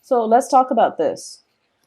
So let's talk about this.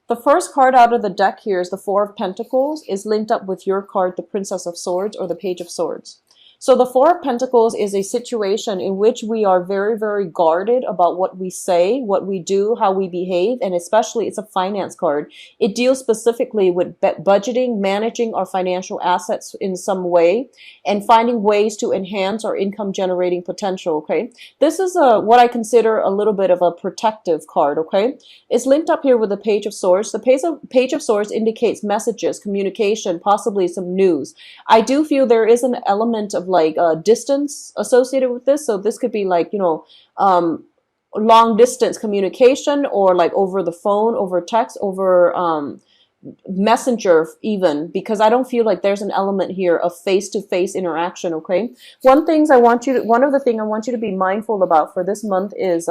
The first card out of the deck here is the Four of Pentacles, is linked up with your card, the Princess of Swords or the Page of Swords. So the Four of Pentacles is a situation in which we are very, very guarded about what we say, what we do, how we behave, and especially it's a finance card. It deals specifically with budgeting, managing our financial assets in some way, and finding ways to enhance our income generating potential, okay? This is what I consider a little bit of a protective card, okay? It's linked up here with the Page of Swords. The Page of Swords indicates messages, communication, possibly some news. I do feel there is an element of like distance associated with this. So this could be like, long distance communication, or like over the phone, over text, over messenger even, because I don't feel like there's an element here of face-to-face interaction, okay? One of the things I want you to be mindful about for this month is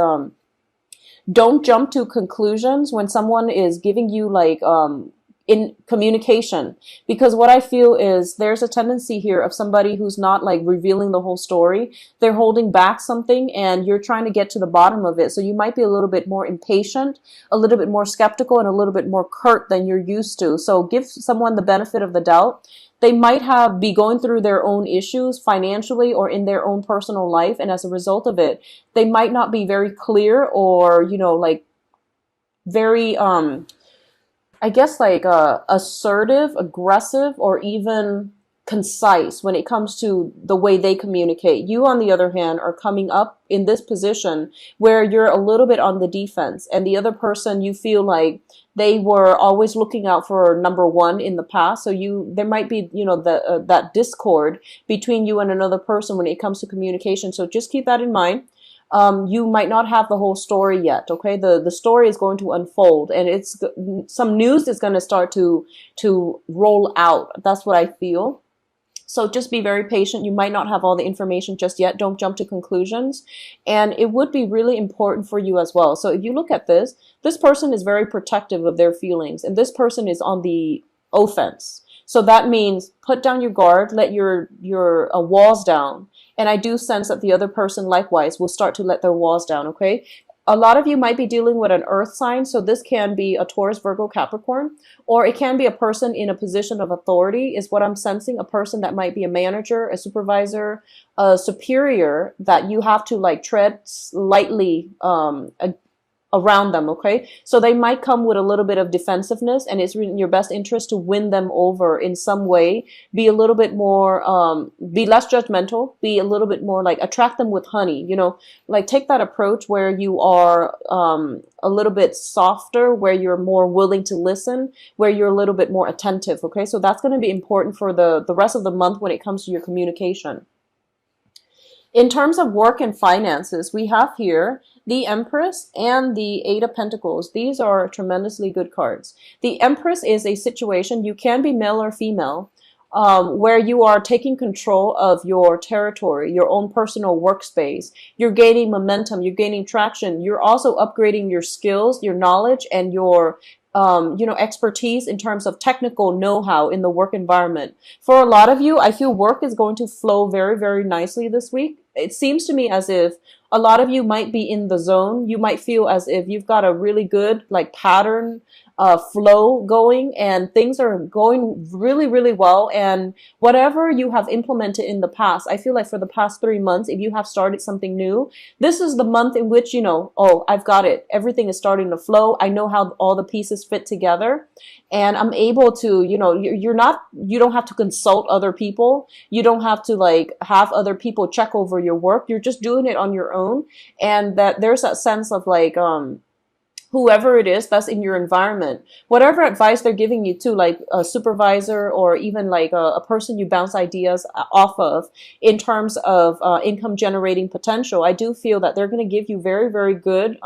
don't jump to conclusions when someone is giving you like in communication, because what I feel is there's a tendency here of somebody who's not like revealing the whole story. They're holding back something and you're trying to get to the bottom of it. So you might be a little bit more impatient, a little bit more skeptical, and a little bit more curt than you're used to. So give someone the benefit of the doubt. They might be going through their own issues financially or in their own personal life, and as a result of it, they might not be very clear or, like very I guess like assertive, aggressive, or even concise when it comes to the way they communicate. You, on the other hand, are coming up in this position where you're a little bit on the defense, and the other person, you feel like they were always looking out for number one in the past. So there might be, that discord between you and another person when it comes to communication. So just keep that in mind. You might not have the whole story yet, okay? The story is going to unfold, and some news is going to start to roll out. That's what I feel. So just be very patient. You might not have all the information just yet. Don't jump to conclusions. And it would be really important for you as well. So if you look at this person is very protective of their feelings, and this person is on the offense. So that means put down your guard, let your walls down. And I do sense that the other person likewise will start to let their walls down, okay? A lot of you might be dealing with an earth sign, so this can be a Taurus, Virgo, Capricorn, or it can be a person in a position of authority is what I'm sensing, a person that might be a manager, a supervisor, a superior that you have to like tread lightly around them, okay? So they might come with a little bit of defensiveness, and it's in your best interest to win them over in some way. Be a little bit more, be less judgmental, be a little bit more like attract them with honey, like take that approach where you are a little bit softer, where you're more willing to listen, where you're a little bit more attentive, okay? So that's going to be important for the rest of the month when it comes to your communication. In terms of work and finances, we have here the Empress and the Eight of Pentacles. These are tremendously good cards. The Empress is a situation, you can be male or female, where you are taking control of your territory, your own personal workspace. You're gaining momentum, you're gaining traction. You're also upgrading your skills, your knowledge, and your expertise in terms of technical know-how in the work environment. For a lot of you, I feel work is going to flow very, very nicely this week. It seems to me as if a lot of you might be in the zone. You might feel as if you've got a really good like pattern flow going, and things are going really, really well. And whatever you have implemented in the past, I feel like for the past 3 months, if you have started something new, this is the month in which, oh, I've got it. Everything is starting to flow. I know how all the pieces fit together, and I'm able to, you don't have to consult other people. You don't have to like have other people check over your work. You're just doing it on your own. And that there's that sense of like, whoever it is that's in your environment, whatever advice they're giving you to, like a supervisor or even like a person you bounce ideas off of in terms of income generating potential, I do feel that they're going to give you very, very good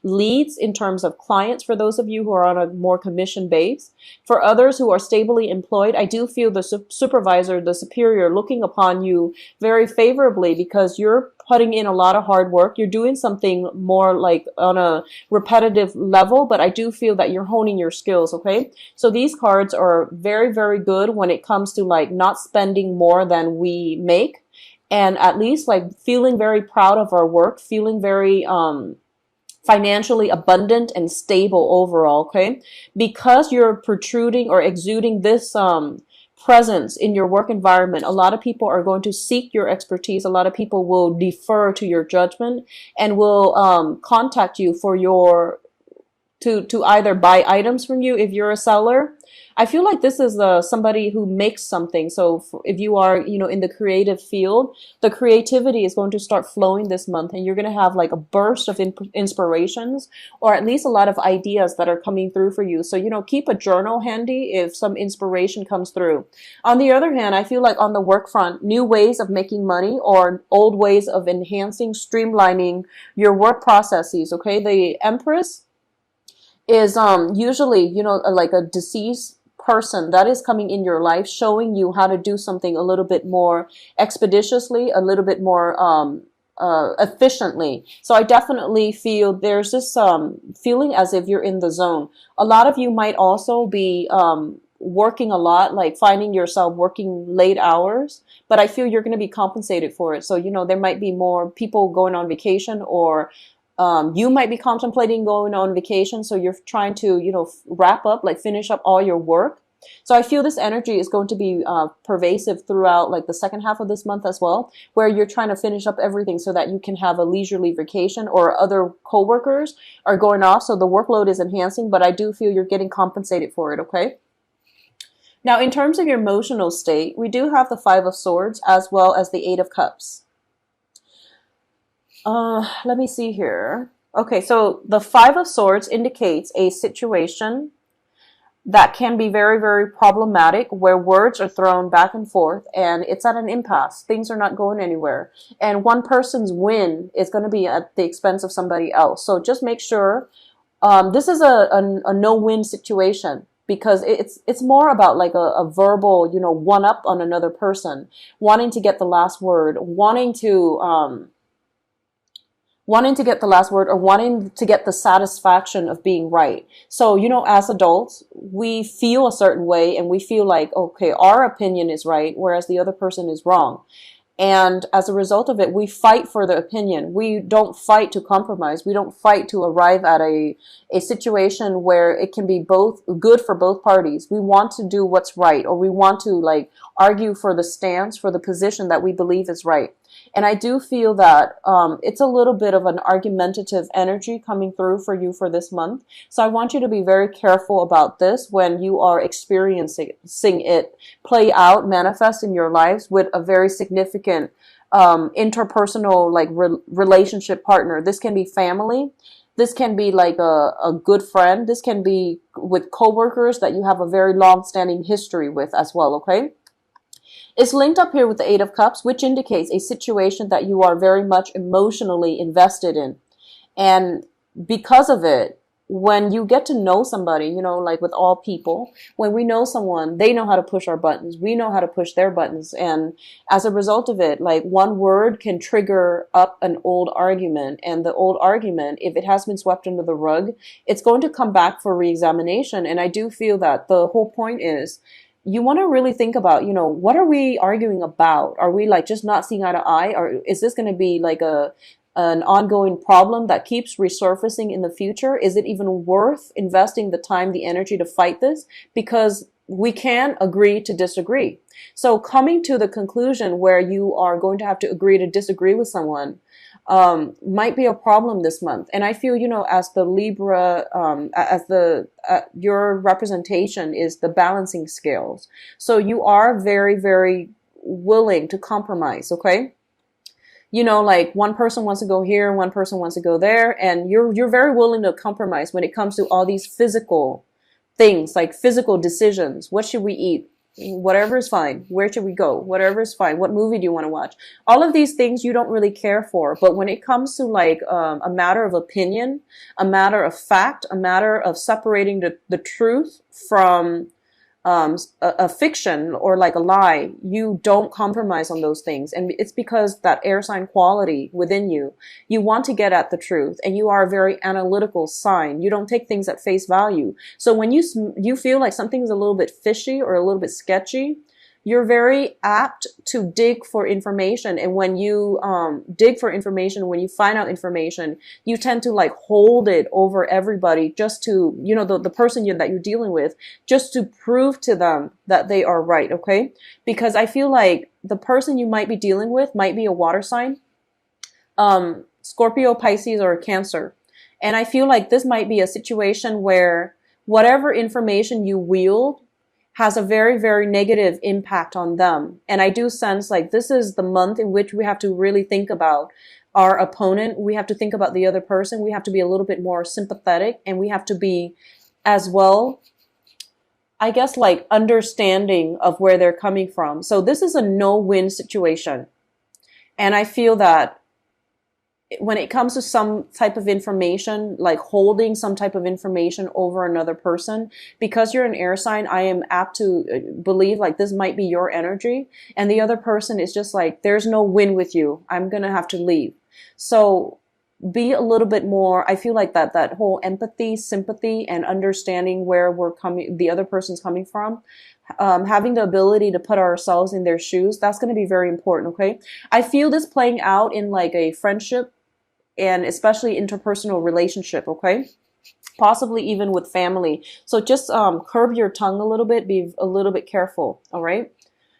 leads in terms of clients for those of you who are on a more commission base. For others who are stably employed, I do feel the supervisor, the superior, looking upon you very favorably because you're putting in a lot of hard work. You're doing something more like on a repetitive level, but I do feel that you're honing your skills, okay? So these cards are very, very good when it comes to like not spending more than we make, and at least like feeling very proud of our work, feeling very financially abundant and stable overall, okay? Because you're protruding or exuding this presence in your work environment, a lot of people are going to seek your expertise. A lot of people will defer to your judgment and will contact you for your to either buy items from you if you're a seller. I feel like this is somebody who makes something. So if you are, in the creative field, the creativity is going to start flowing this month, and you're going to have like a burst of inspirations, or at least a lot of ideas that are coming through for you. So, keep a journal handy if some inspiration comes through. On the other hand, I feel like on the work front, new ways of making money or old ways of enhancing, streamlining your work processes. Okay. The Empress is usually, like a deceased person that is coming in your life, showing you how to do something a little bit more expeditiously, a little bit more efficiently. So I definitely feel there's this feeling as if you're in the zone. A lot of you might also be working a lot, like finding yourself working late hours, but I feel you're going to be compensated for it. So, there might be more people going on vacation, or you might be contemplating going on vacation, so you're trying to, wrap up, like finish up all your work. So I feel this energy is going to be pervasive throughout like the second half of this month as well, where you're trying to finish up everything so that you can have a leisurely vacation, or other coworkers are going off, so the workload is enhancing, but I do feel you're getting compensated for it, okay? Now, in terms of your emotional state, we do have the Five of Swords as well as the Eight of Cups. Let me see here. Okay, so the Five of Swords indicates a situation that can be very, very problematic, where words are thrown back and forth and it's at an impasse. Things are not going anywhere. And one person's win is going to be at the expense of somebody else. So just make sure this is a no-win situation, because it's more about like a verbal, one up on another person, wanting to get the last word, wanting to get the last word, or wanting to get the satisfaction of being right. So, as adults, we feel a certain way and we feel like, okay, our opinion is right, whereas the other person is wrong. And as a result of it, we fight for the opinion. We don't fight to compromise. We don't fight to arrive at a situation where it can be both good for both parties. We want to do what's right, or we want to like argue for the stance, for the position that we believe is right. And I do feel that it's a little bit of an argumentative energy coming through for you for this month. So I want you to be very careful about this when you are experiencing it play out, manifest in your lives with a very significant interpersonal like relationship partner. This can be family. This can be like a good friend. This can be with coworkers that you have a very long-standing history with as well, okay? It's linked up here with the Eight of Cups, which indicates a situation that you are very much emotionally invested in. And because of it, when you get to know somebody, like with all people, when we know someone, they know how to push our buttons. We know how to push their buttons. And as a result of it, like one word can trigger up an old argument. And the old argument, if it has been swept under the rug, it's going to come back for reexamination. And I do feel that the whole point is, you want to really think about, what are we arguing about? Are we like just not seeing eye to eye? Or is this going to be like an ongoing problem that keeps resurfacing in the future? Is it even worth investing the time, the energy to fight this? Because we can agree to disagree. So coming to the conclusion where you are going to have to agree to disagree with someone might be a problem this month. And I feel, as the Libra, your representation is the balancing scales. So you are very, very willing to compromise, okay? Like one person wants to go here, one person wants to go there, and you're very willing to compromise when it comes to all these physical things, like physical decisions. What should we eat? Whatever is fine. Where should we go? Whatever is fine. What movie do you want to watch? All of these things you don't really care for. But when it comes to like a matter of opinion, a matter of fact, a matter of separating the truth from a fiction or like a lie, you don't compromise on those things. And it's because that air sign quality within you, you want to get at the truth, and you are a very analytical sign. You don't take things at face value. So when you feel like something's a little bit fishy or a little bit sketchy, you're very apt to dig for information. And when you dig for information, when you find out information, you tend to like hold it over everybody just to, you know, the person that you're dealing with, just to prove to them that they are right, okay? Because I feel like the person you might be dealing with might be a water sign, Scorpio, Pisces, or Cancer. And I feel like this might be a situation where whatever information you wield has a very, very negative impact on them. And I do sense like this is the month in which we have to really think about our opponent. We have to think about the other person. We have to be a little bit more sympathetic, and we have to be as well, I guess, like understanding of where they're coming from. So this is a no-win situation. And I feel that when it comes to some type of information, like holding some type of information over another person, because you're an air sign, I am apt to believe like this might be your energy, and the other person is just like, there's no win with you. I'm going to have to leave. So be a little bit more, I feel like that whole empathy, sympathy, and understanding where we're coming, the other person's coming from, having the ability to put ourselves in their shoes, that's going to be very important, okay? I feel this playing out in like a friendship and especially interpersonal relationship, okay? Possibly even with family. So just curb your tongue a little bit, be a little bit careful, all right?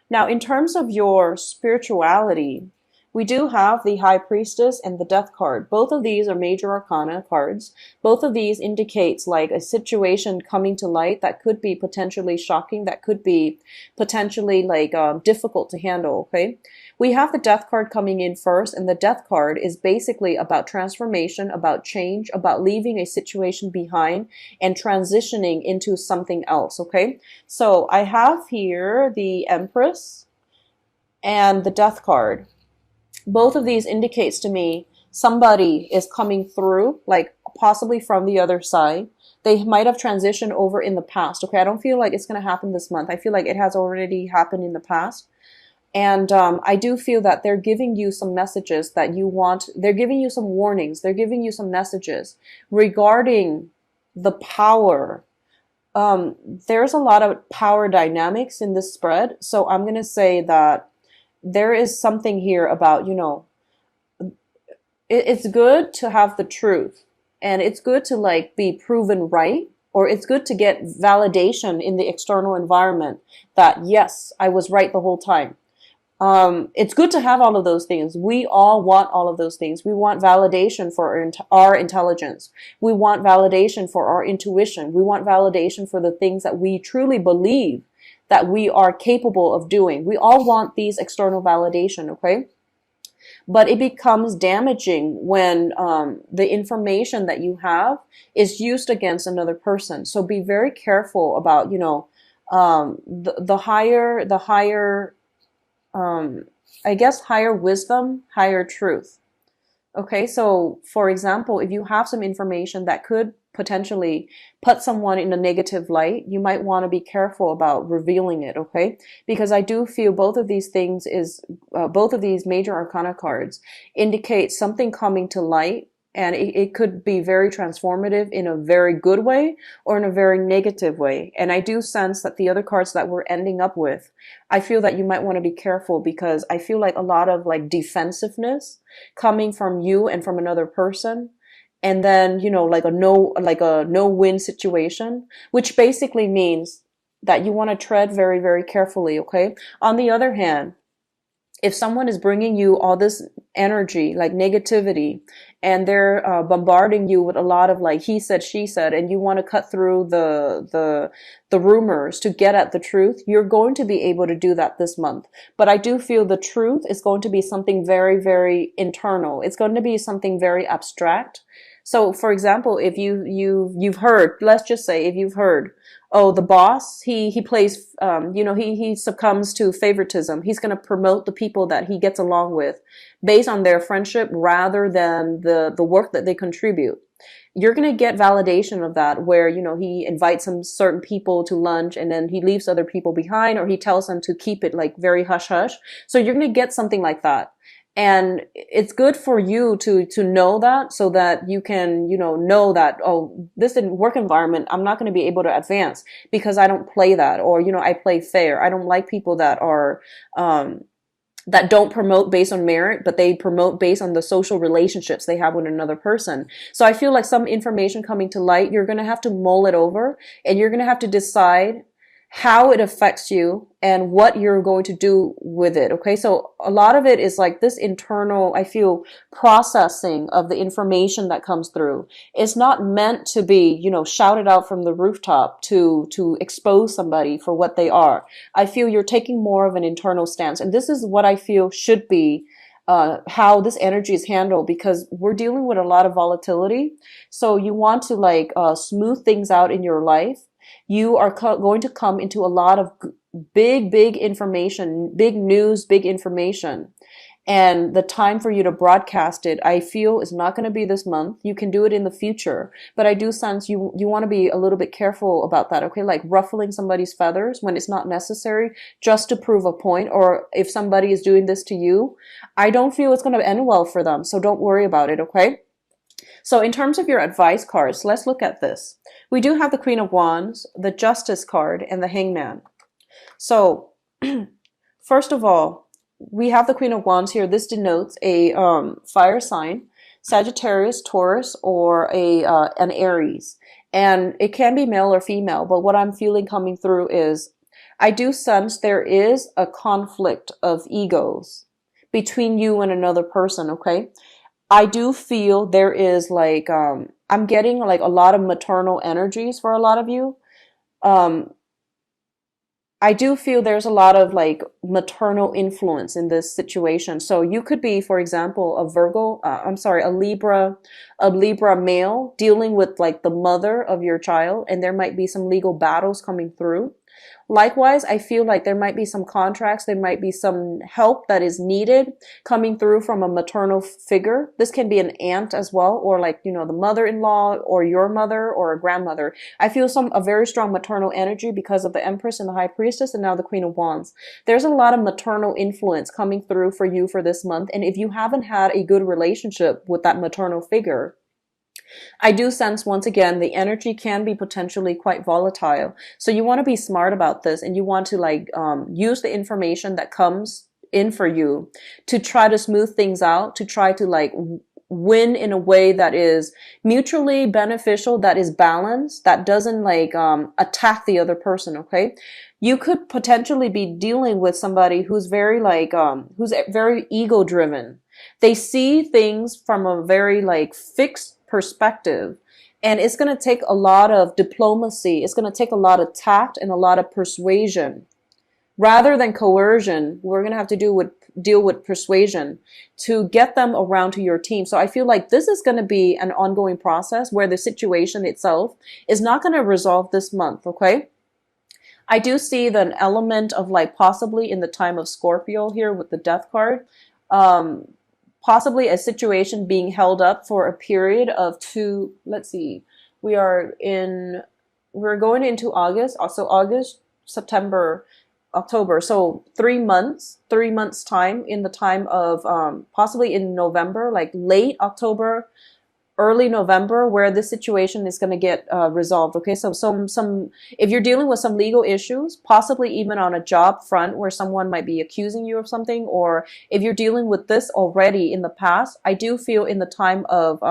Now, in terms of your spirituality, we do have the High Priestess and the Death card. Both of these are major arcana cards. Both of these indicates like a situation coming to light that could be potentially shocking, that could be potentially like difficult to handle, okay? We have the Death card coming in first, and the Death card is basically about transformation, about change, about leaving a situation behind and transitioning into something else, okay? So I have here the Empress and the Death card. Both of these indicates to me somebody is coming through, like possibly from the other side. They might have transitioned over in the past, okay? I don't feel like it's going to happen this month. I feel like it has already happened in the past. And I do feel that they're giving you some messages that you want. They're giving you some warnings. They're giving you some messages regarding the power. There's a lot of power dynamics in this spread. So I'm going to say that there is something here about, you know, it's good to have the truth, and it's good to like be proven right, or it's good to get validation in the external environment that yes, I was right the whole time. It's good to have all of those things. We all want all of those things. We want validation for our intelligence. We want validation for our intuition. We want validation for the things that we truly believe that we are capable of doing. We all want these external validation, okay? But it becomes damaging when the information that you have is used against another person. So be very careful about, you know, the higher, I guess, higher wisdom, higher truth. Okay, so for example, if you have some information that could potentially put someone in a negative light, you might want to be careful about revealing it, okay? Because I do feel both of these things both of these major arcana cards indicate something coming to light, and it could be very transformative in a very good way or in a very negative way. And I do sense that the other cards that we're ending up with, I feel that you might want to be careful, because I feel like a lot of like defensiveness coming from you and from another person. And then, you know, like a no-win situation, which basically means that you want to tread very, very carefully, okay? On the other hand, if someone is bringing you all this energy, like negativity, and they're bombarding you with a lot of like he said, she said, and you want to cut through the rumors to get at the truth, you're going to be able to do that this month. But I do feel the truth is going to be something very, very internal. It's going to be something very abstract. So, for example, if you've heard, let's just say, if you've heard, oh, the boss, he plays, he succumbs to favoritism. He's going to promote the people that he gets along with based on their friendship rather than the work that they contribute. You're going to get validation of that, where, you know, he invites some certain people to lunch and then he leaves other people behind, or he tells them to keep it like very hush hush. So you're going to get something like that. And it's good for you to know that, so that you can, know that, oh, this work environment, I'm not going to be able to advance because I don't play that, or, I play fair. I don't like people that are, that don't promote based on merit, but they promote based on the social relationships they have with another person. So I feel like some information coming to light, you're going to have to mull it over, and you're going to have to decide how it affects you and what you're going to do with it. Okay. So a lot of it is like this internal, I feel, processing of the information that comes through. It's not meant to be, shouted out from the rooftop to expose somebody for what they are. I feel you're taking more of an internal stance. And this is what I feel should be how this energy is handled, because we're dealing with a lot of volatility. So you want to smooth things out in your life. You are going to come into a lot of big information, big news, big information. And the time for you to broadcast it, I feel, is not going to be this month. You can do it in the future. But I do sense you want to be a little bit careful about that, okay? Like ruffling somebody's feathers when it's not necessary, just to prove a point. Or if somebody is doing this to you, I don't feel it's going to end well for them. So don't worry about it, okay? So in terms of your advice cards, let's look at this. We do have the Queen of Wands, the Justice card, and the Hangman. So first of all, we have the Queen of Wands here. This denotes a fire sign, Sagittarius, Taurus, or an Aries. And it can be male or female, but what I'm feeling coming through is I do sense there is a conflict of egos between you and another person, okay? I do feel there is I'm getting a lot of maternal energies for a lot of you. I do feel there's a lot of maternal influence in this situation. So you could be, for example, a Libra male dealing with the mother of your child, and there might be some legal battles coming through. Likewise, I feel like there might be some contracts, there might be some help that is needed coming through from a maternal figure. This can be an aunt as well, or the mother-in-law, or your mother, or a grandmother. I feel a very strong maternal energy because of the Empress and the High Priestess, and now the Queen of Wands. There's a lot of maternal influence coming through for you for this month. And if you haven't had a good relationship with that maternal figure, I do sense, once again, the energy can be potentially quite volatile. So you want to be smart about this, and you want to use the information that comes in for you to try to smooth things out, to try to win in a way that is mutually beneficial, that is balanced, that doesn't attack the other person, okay? You could potentially be dealing with somebody who's very who's very ego driven. They see things from a very fixed perspective, and it's going to take a lot of diplomacy. It's going to take a lot of tact and a lot of persuasion rather than coercion. We're going to have to deal with persuasion to get them around to your team. So I feel like this is going to be an ongoing process where the situation itself is not going to resolve this month, okay? I do see the element of possibly in the time of Scorpio here with the Death card, possibly a situation being held up for a period of we're going into August, also August, September, October. So 3 months time, in the time of possibly in November, late October, early November, where this situation is going to get resolved. Okay, so some if you're dealing with some legal issues, possibly even on a job front where someone might be accusing you of something, or if you're dealing with this already in the past, I do feel in the time of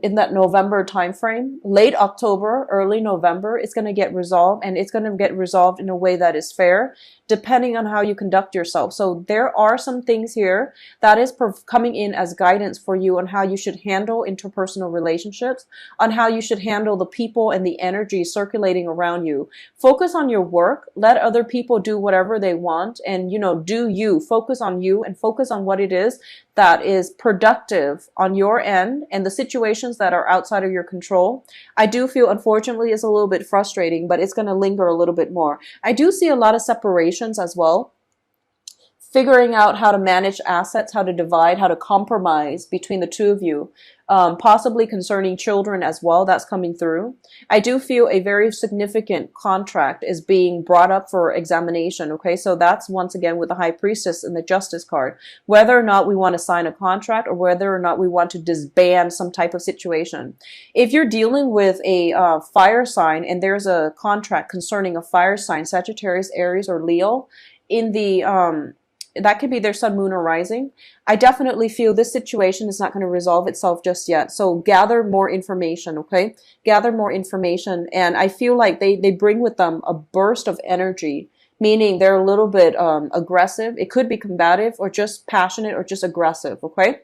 in that November timeframe, late October, early November, it's going to get resolved, and it's going to get resolved in a way that is fair, depending on how you conduct yourself. So there are some things here that is coming in as guidance for you on how you should handle interpersonal relationships, on how you should handle the people and the energy circulating around you. Focus on your work. Let other people do whatever they want, and do you. Focus on you and focus on what it is that is productive on your end, and the situations that are outside of your control, I do feel, unfortunately, is a little bit frustrating, but it's going to linger a little bit more. I do see a lot of separations as well figuring out how to manage assets, how to divide, how to compromise between the two of you, possibly concerning children as well. That's coming through. I do feel a very significant contract is being brought up for examination. Okay, so that's once again with the High Priestess and the Justice card. Whether or not we want to sign a contract or whether or not we want to disband some type of situation. If you're dealing with a fire sign and there's a contract concerning a fire sign, Sagittarius, Aries, or Leo, in the that could be their sun, moon, or rising. I definitely feel this situation is not going to resolve itself just yet. So gather more information, okay? Gather more information. And I feel like they bring with them a burst of energy, meaning they're a little bit aggressive. It could be combative or just passionate or just aggressive, okay?